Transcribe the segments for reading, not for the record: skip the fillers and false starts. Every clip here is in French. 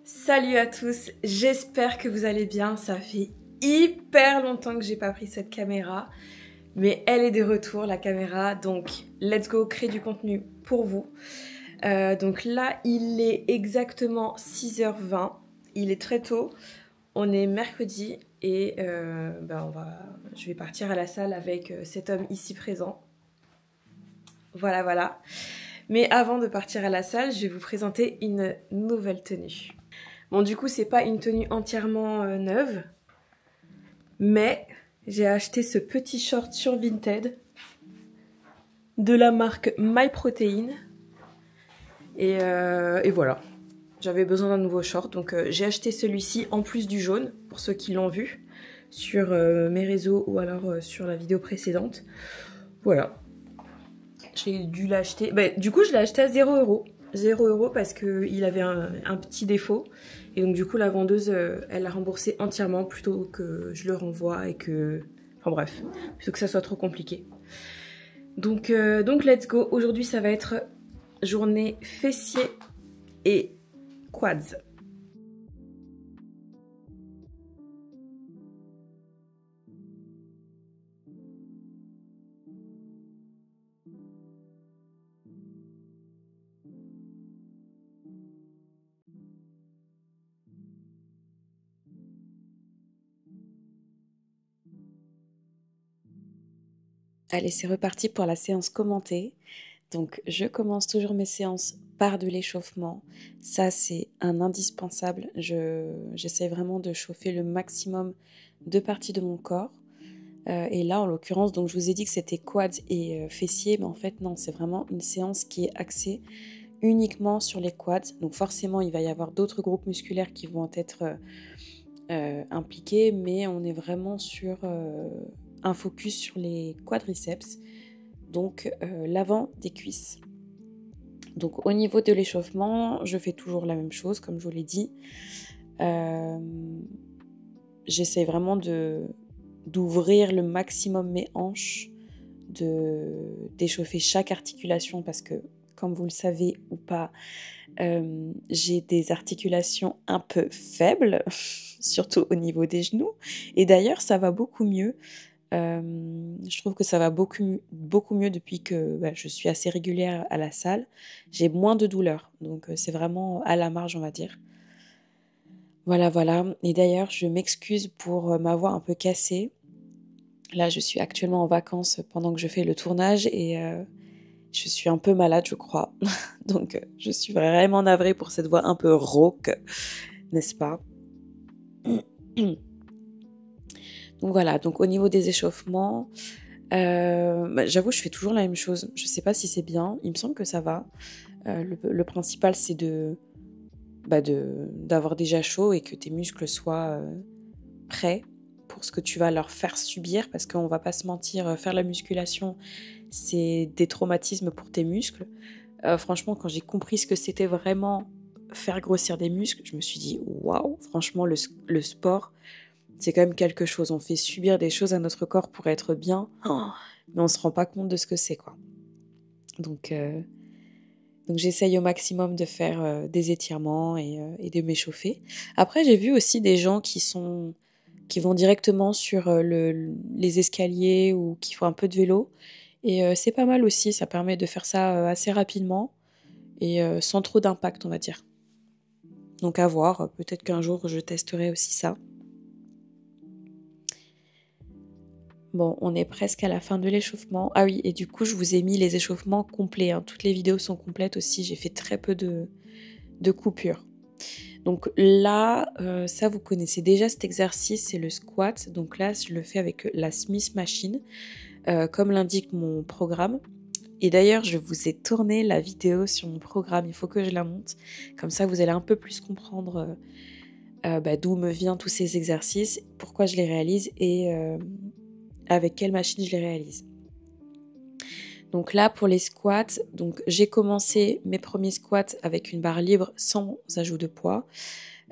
Salut à tous, j'espère que vous allez bien. Ça fait hyper longtemps que j'ai pas pris cette caméra, mais elle est de retour, la caméra. Donc let's go, créer du contenu pour vous. Donc là, il est exactement 6h20, il est très tôt, on est mercredi et je vais partir à la salle avec cet homme ici présent. Voilà. Mais avant de partir à la salle, je vais vous présenter une nouvelle tenue. Bon, du coup, c'est pas une tenue entièrement neuve, mais j'ai acheté ce petit short sur Vinted de la marque MyProtein. Et voilà, j'avais besoin d'un nouveau short, donc j'ai acheté celui-ci en plus du jaune, pour ceux qui l'ont vu sur mes réseaux ou alors sur la vidéo précédente. Voilà, j'ai dû l'acheter, du coup je l'ai acheté à 0 €. 0 € parce qu'il avait un petit défaut. Et donc du coup la vendeuse, elle l'a remboursé entièrement plutôt que je le renvoie et que... Enfin bref, plutôt que ça soit trop compliqué. Donc let's go. Aujourd'hui ça va être journée fessiers et quads. Allez, c'est reparti pour la séance commentée. Donc, je commence toujours mes séances par de l'échauffement. Ça, c'est un indispensable. J'essaie vraiment de chauffer le maximum de parties de mon corps. Et là, en l'occurrence, donc je vous ai dit que c'était quads et fessiers, mais en fait, non, c'est vraiment une séance qui est axée uniquement sur les quads. Donc, forcément, il va y avoir d'autres groupes musculaires qui vont être impliqués, mais on est vraiment sur un focus sur les quadriceps, donc l'avant des cuisses. Donc au niveau de l'échauffement, je fais toujours la même chose, comme je vous l'ai dit. J'essaie vraiment d'ouvrir le maximum mes hanches, d'échauffer chaque articulation parce que, comme vous le savez ou pas, j'ai des articulations un peu faibles, surtout au niveau des genoux. Et d'ailleurs, ça va beaucoup mieux. Je trouve que ça va beaucoup mieux depuis que je suis assez régulière à la salle. J'ai moins de douleurs, donc c'est vraiment à la marge, on va dire. Voilà. Et d'ailleurs, je m'excuse pour ma voix un peu cassée. Là, je suis actuellement en vacances pendant que je fais le tournage et je suis un peu malade, je crois. Donc, je suis vraiment navrée pour cette voix un peu rauque, n'est-ce pas? Donc voilà, donc au niveau des échauffements, j'avoue, je fais toujours la même chose. Je sais pas si c'est bien, il me semble que ça va. Le principal, c'est d'avoir déjà chaud et que tes muscles soient prêts pour ce que tu vas leur faire subir, parce qu'on va pas se mentir, faire la musculation, c'est des traumatismes pour tes muscles. Franchement, quand j'ai compris ce que c'était vraiment faire grossir des muscles, je me suis dit waouh, franchement, le sport, c'est quand même quelque chose. On fait subir des choses à notre corps pour être bien, mais on se rend pas compte de ce que c'est, quoi. Donc j'essaye au maximum de faire des étirements et de m'échauffer. Après, j'ai vu aussi des gens qui vont directement sur les escaliers ou qui font un peu de vélo. Et c'est pas mal aussi, ça permet de faire ça assez rapidement et sans trop d'impact, on va dire. Donc à voir, peut-être qu'un jour je testerai aussi ça. Bon, on est presque à la fin de l'échauffement. Ah oui, et du coup, je vous ai mis les échauffements complets, hein. Toutes les vidéos sont complètes aussi, j'ai fait très peu de coupures. Donc là, ça vous connaissez déjà cet exercice, c'est le squat. Donc là, je le fais avec la Smith Machine, comme l'indique mon programme. Et d'ailleurs, je vous ai tourné la vidéo sur mon programme, il faut que je la monte. Comme ça, vous allez un peu plus comprendre d'où me viennent tous ces exercices, pourquoi je les réalise et avec quelle machine je les réalise. Donc là, pour les squats, donc j'ai commencé mes premiers squats avec une barre libre sans ajout de poids.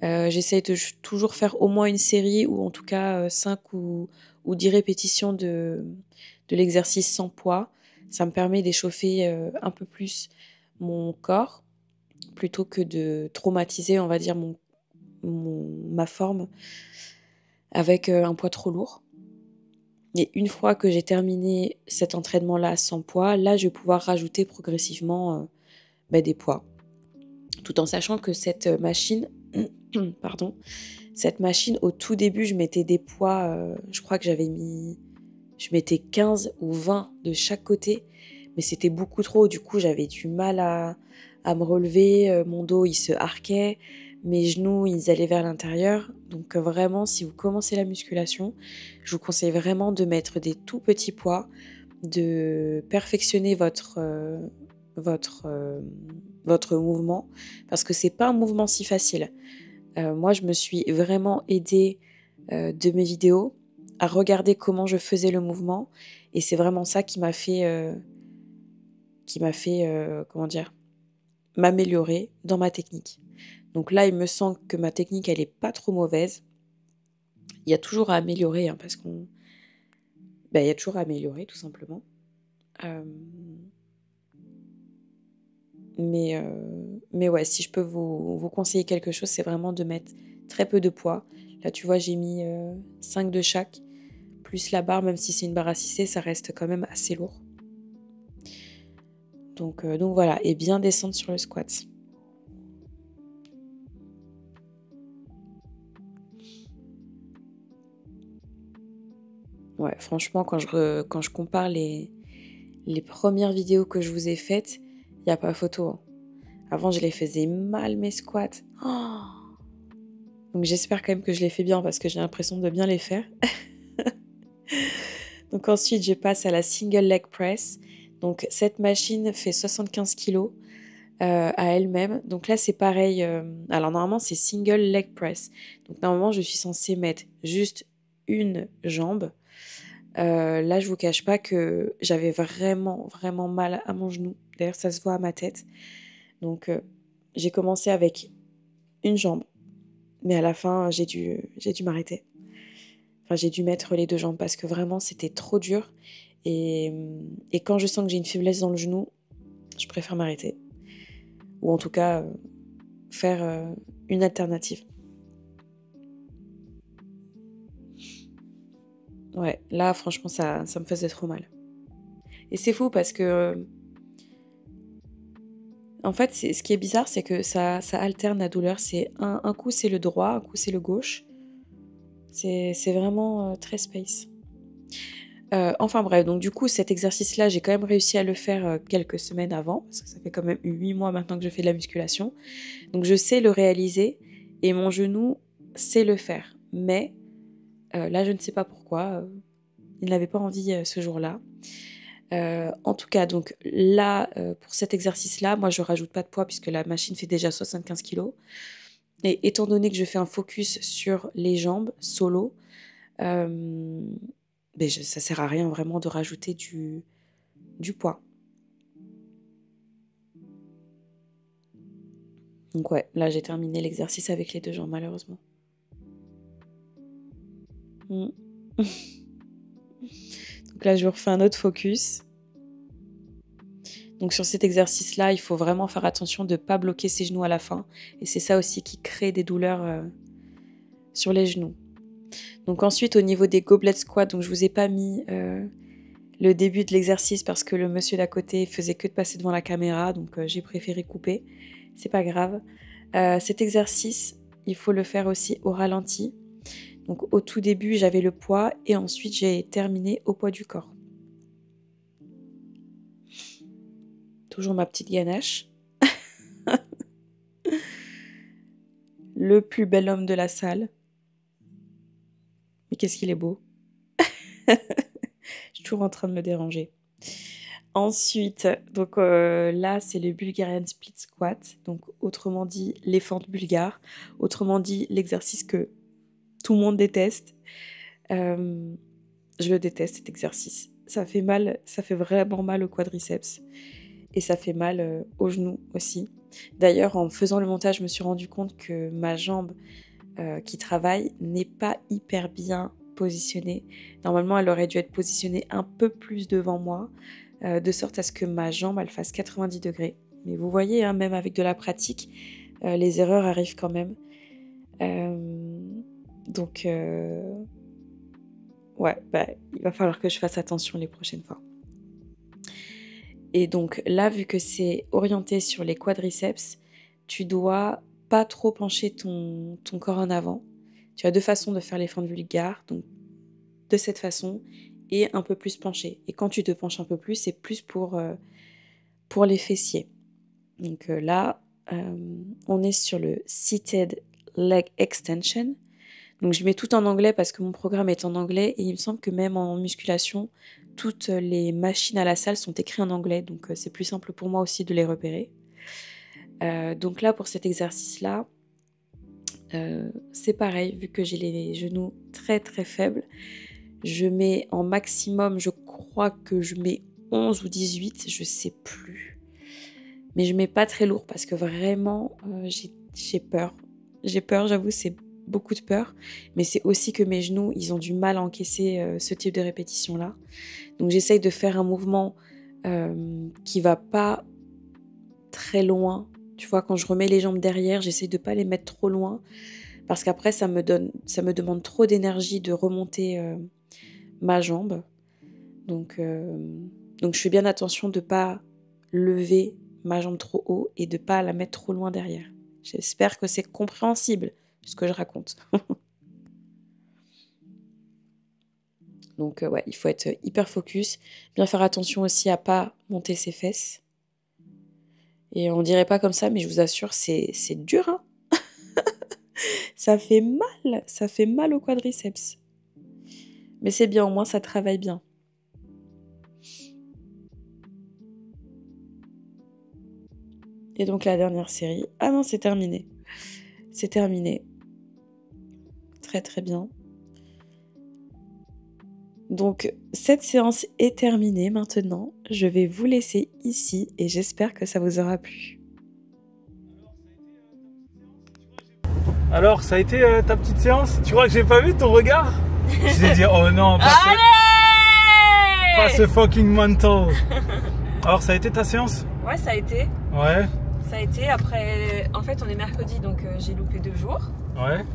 J'essaye de toujours faire au moins une série ou en tout cas 5 ou 10 répétitions de l'exercice sans poids. Ça me permet d'échauffer un peu plus mon corps plutôt que de traumatiser, on va dire, ma forme avec un poids trop lourd. Et une fois que j'ai terminé cet entraînement-là sans poids, là, je vais pouvoir rajouter progressivement des poids. Tout en sachant que cette machine, pardon, cette machine, au tout début, je mettais des poids, je crois que je mettais 15 ou 20 de chaque côté, mais c'était beaucoup trop. Du coup, j'avais du mal à me relever, mon dos, il se arquait, mes genoux, ils allaient vers l'intérieur. Donc vraiment, si vous commencez la musculation, je vous conseille vraiment de mettre des tout petits poids, de perfectionner votre mouvement, parce que c'est pas un mouvement si facile. Moi, je me suis vraiment aidée de mes vidéos à regarder comment je faisais le mouvement, et c'est vraiment ça qui m'a fait, comment dire, m'améliorer dans ma technique. Donc là, il me semble que ma technique, elle est pas trop mauvaise. Il y a toujours à améliorer, hein, parce qu'on... il y a toujours à améliorer, tout simplement. Mais ouais, si je peux vous conseiller quelque chose, c'est vraiment de mettre très peu de poids. Là, tu vois, j'ai mis 5 de chaque, plus la barre, même si c'est une barre assistée, ça reste quand même assez lourd. Donc voilà, et bien descendre sur le squat. Ouais, franchement, quand je compare les premières vidéos que je vous ai faites, il n'y a pas photo, hein. Avant, je les faisais mal, mes squats. Oh, donc j'espère quand même que je les fais bien, parce que j'ai l'impression de bien les faire. Donc ensuite, je passe à la single leg press. Donc cette machine fait 75 kg à elle-même. Donc là, c'est pareil. Alors normalement, c'est single leg press. Donc normalement, je suis censée mettre juste une jambe. Là, je vous cache pas que j'avais vraiment, vraiment mal à mon genou. D'ailleurs, ça se voit à ma tête. Donc j'ai commencé avec une jambe. Mais à la fin, j'ai dû m'arrêter. Enfin, j'ai dû mettre les 2 jambes parce que vraiment, c'était trop dur. Et quand je sens que j'ai une faiblesse dans le genou, je préfère m'arrêter. Ou en tout cas, faire une alternative. Ouais, là, franchement, ça me faisait trop mal. Et c'est fou parce que, en fait, ce qui est bizarre, c'est que ça alterne la douleur. C'est un coup, c'est le droit, un coup, c'est le gauche. C'est vraiment très space. Enfin bref, donc du coup, cet exercice-là, j'ai quand même réussi à le faire quelques semaines avant, parce que ça fait quand même 8 mois maintenant que je fais de la musculation. Donc je sais le réaliser, et mon genou sait le faire. Mais là, je ne sais pas pourquoi, il n'avait pas envie ce jour-là. En tout cas, donc là, pour cet exercice-là, moi, je rajoute pas de poids puisque la machine fait déjà 75 kg. Et étant donné que je fais un focus sur les jambes, solo, ça sert à rien vraiment de rajouter du poids. Donc ouais, là, j'ai terminé l'exercice avec les 2 jambes, malheureusement. Donc là, je vous refais un autre focus. Donc sur cet exercice-là, il faut vraiment faire attention de ne pas bloquer ses genoux à la fin. Et c'est ça aussi qui crée des douleurs sur les genoux. Donc ensuite, au niveau des goblet squats, donc je vous ai pas mis le début de l'exercice parce que le monsieur d'à côté faisait que de passer devant la caméra, donc j'ai préféré couper. C'est pas grave. Cet exercice, il faut le faire aussi au ralenti. Donc au tout début, j'avais le poids et ensuite j'ai terminé au poids du corps. Toujours ma petite ganache. Le plus bel homme de la salle. Mais qu'est-ce qu'il est beau. Je suis toujours en train de me déranger. Ensuite, donc là, c'est le Bulgarian Split Squat. Donc autrement dit, les fentes bulgares. Autrement dit, l'exercice que tout le monde déteste. Je le déteste, cet exercice. Ça fait mal, ça fait vraiment mal au quadriceps. Et ça fait mal aux genoux aussi. D'ailleurs, en faisant le montage, je me suis rendu compte que ma jambe qui travaille n'est pas hyper bien positionnée. Normalement, elle aurait dû être positionnée un peu plus devant moi, de sorte à ce que ma jambe, elle fasse 90 degrés. Mais vous voyez, hein, même avec de la pratique, les erreurs arrivent quand même. Donc, ouais, bah, il va falloir que je fasse attention les prochaines fois. Et donc là, vu que c'est orienté sur les quadriceps, tu dois pas trop pencher ton corps en avant. Tu as deux façons de faire les fentes vulgaires, donc de cette façon et un peu plus penché. Et quand tu te penches un peu plus, c'est plus pour les fessiers. Donc là, on est sur le Seated Leg Extension. Donc je mets tout en anglais parce que mon programme est en anglais et il me semble que même en musculation, toutes les machines à la salle sont écrites en anglais. Donc c'est plus simple pour moi aussi de les repérer. Donc là, pour cet exercice-là, c'est pareil, vu que j'ai les genoux très très faibles, je mets en maximum, je crois que je mets 11 ou 18, je sais plus. Mais je mets pas très lourd parce que vraiment, j'ai peur. J'ai peur, j'avoue, c'est beaucoup de peur. Mais c'est aussi que mes genoux, ils ont du mal à encaisser ce type de répétition-là. Donc j'essaye de faire un mouvement qui va pas très loin. Tu vois, quand je remets les jambes derrière, j'essaye de pas les mettre trop loin. Parce qu'après, ça me demande trop d'énergie de remonter ma jambe. Donc je fais bien attention de ne pas lever ma jambe trop haut et de ne pas la mettre trop loin derrière. J'espère que c'est compréhensible ce que je raconte. Donc ouais, il faut être hyper focus. Bien faire attention aussi à ne pas monter ses fesses. Et on dirait pas comme ça, mais je vous assure, c'est dur, hein. Ça fait mal au quadriceps. Mais c'est bien, au moins ça travaille bien. Et donc la dernière série. Ah non, c'est terminé. C'est terminé. Très très bien. Donc cette séance est terminée maintenant. Je vais vous laisser ici et j'espère que ça vous aura plu. Alors, ça a été ta petite séance? Tu crois que j'ai pas vu ton regard? Je t'ai dit, oh non, pas ce fucking mental. Alors, ça a été ta séance? Ouais, ça a été. Ouais. Ça a été. Après, en fait, on est mercredi, donc j'ai loupé 2 jours. Ouais.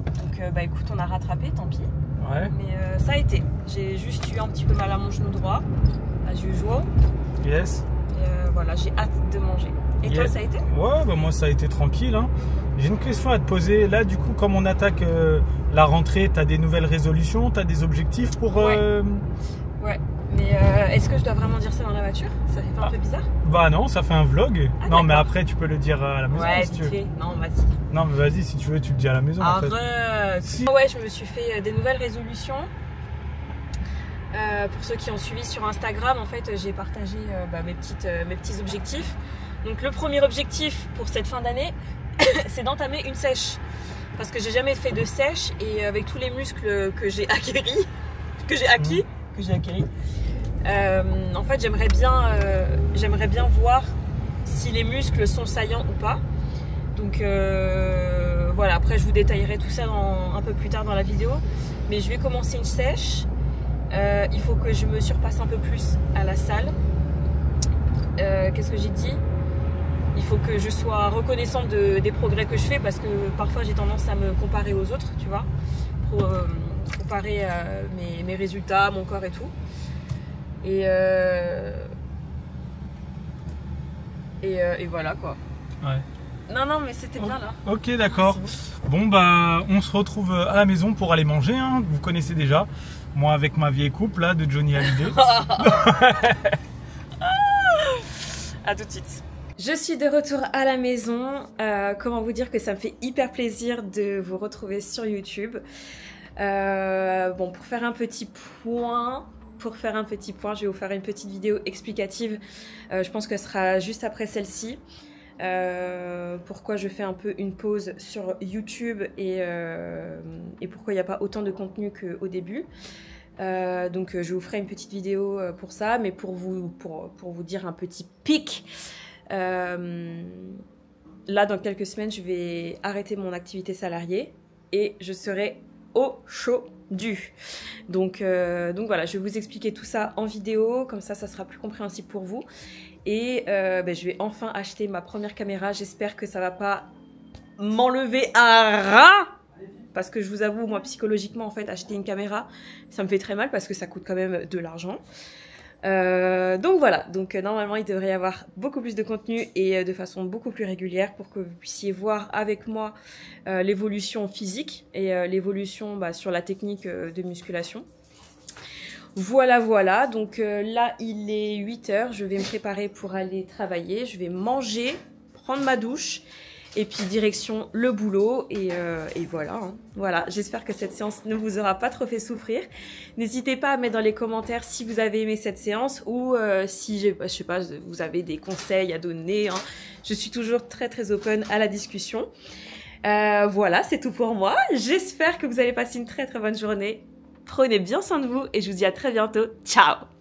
Donc, bah écoute, on a rattrapé, tant pis. Ouais. Mais ça a été. J'ai juste eu un petit peu mal à mon genou droit, as usual. Yes. Et voilà, j'ai hâte de manger. Et toi, ça a été? Ouais, bah moi, ça a été tranquille, hein. J'ai une question à te poser. Là, du coup, comme on attaque la rentrée, tu as des nouvelles résolutions, tu as des objectifs pour... Ouais. Mais est-ce que je dois vraiment dire ça dans la voiture? Ça fait pas un peu bizarre? Bah non, ça fait un vlog. Ah, non, mais après, tu peux le dire à la maison si tu veux. Non, vas-y. Non, mais vas-y, si tu veux, tu le dis à la maison. Arrête. En fait. Si. Ouais, je me suis fait des nouvelles résolutions. Pour ceux qui ont suivi sur Instagram, en fait, j'ai partagé mes petits objectifs. Donc le premier objectif pour cette fin d'année, c'est d'entamer une sèche. Parce que j'ai jamais fait de sèche et avec tous les muscles que j'ai acquis, en fait, j'aimerais bien voir si les muscles sont saillants ou pas. Donc voilà, après je vous détaillerai tout ça un peu plus tard dans la vidéo. Mais je vais commencer une sèche. Il faut que je me surpasse un peu plus à la salle. Qu'est-ce que j'ai dit? Il faut que je sois reconnaissante des progrès que je fais parce que parfois j'ai tendance à me comparer aux autres, tu vois, pour comparer mes résultats, mon corps et tout. Et voilà quoi. Ouais. Non, mais c'était bien là. Ok, d'accord. Bon, bah, on se retrouve à la maison pour aller manger, hein. Vous connaissez déjà. Moi, avec ma vieille coupe là de Johnny Hallyday. À tout de suite. Je suis de retour à la maison. Comment vous dire que ça me fait hyper plaisir de vous retrouver sur YouTube. Bon, pour faire un petit point, je vais vous faire une petite vidéo explicative. Je pense que ce sera juste après celle-ci. Pourquoi je fais un peu une pause sur YouTube et pourquoi il n'y a pas autant de contenu qu'au début. Donc je vous ferai une petite vidéo pour ça, mais pour vous dire un petit pic. Là, dans quelques semaines, je vais arrêter mon activité salariée et je serai au chaud du. Donc voilà, je vais vous expliquer tout ça en vidéo, comme ça sera plus compréhensible pour vous. Et je vais enfin acheter ma première caméra. J'espère que ça va pas m'enlever un rat. Parce que je vous avoue, moi, psychologiquement, en fait, acheter une caméra, ça me fait très mal parce que ça coûte quand même de l'argent. Donc voilà, donc normalement il devrait y avoir beaucoup plus de contenu et de façon beaucoup plus régulière pour que vous puissiez voir avec moi l'évolution physique et l'évolution sur la technique de musculation. Voilà, donc là il est 8h, je vais me préparer pour aller travailler, je vais manger, prendre ma douche et puis direction le boulot et voilà. Voilà, j'espère que cette séance ne vous aura pas trop fait souffrir. N'hésitez pas à mettre dans les commentaires si vous avez aimé cette séance ou si, je sais pas, vous avez des conseils à donner. Je suis toujours très open à la discussion. Voilà, c'est tout pour moi. J'espère que vous allez passer une très bonne journée. Prenez bien soin de vous et je vous dis à très bientôt. Ciao!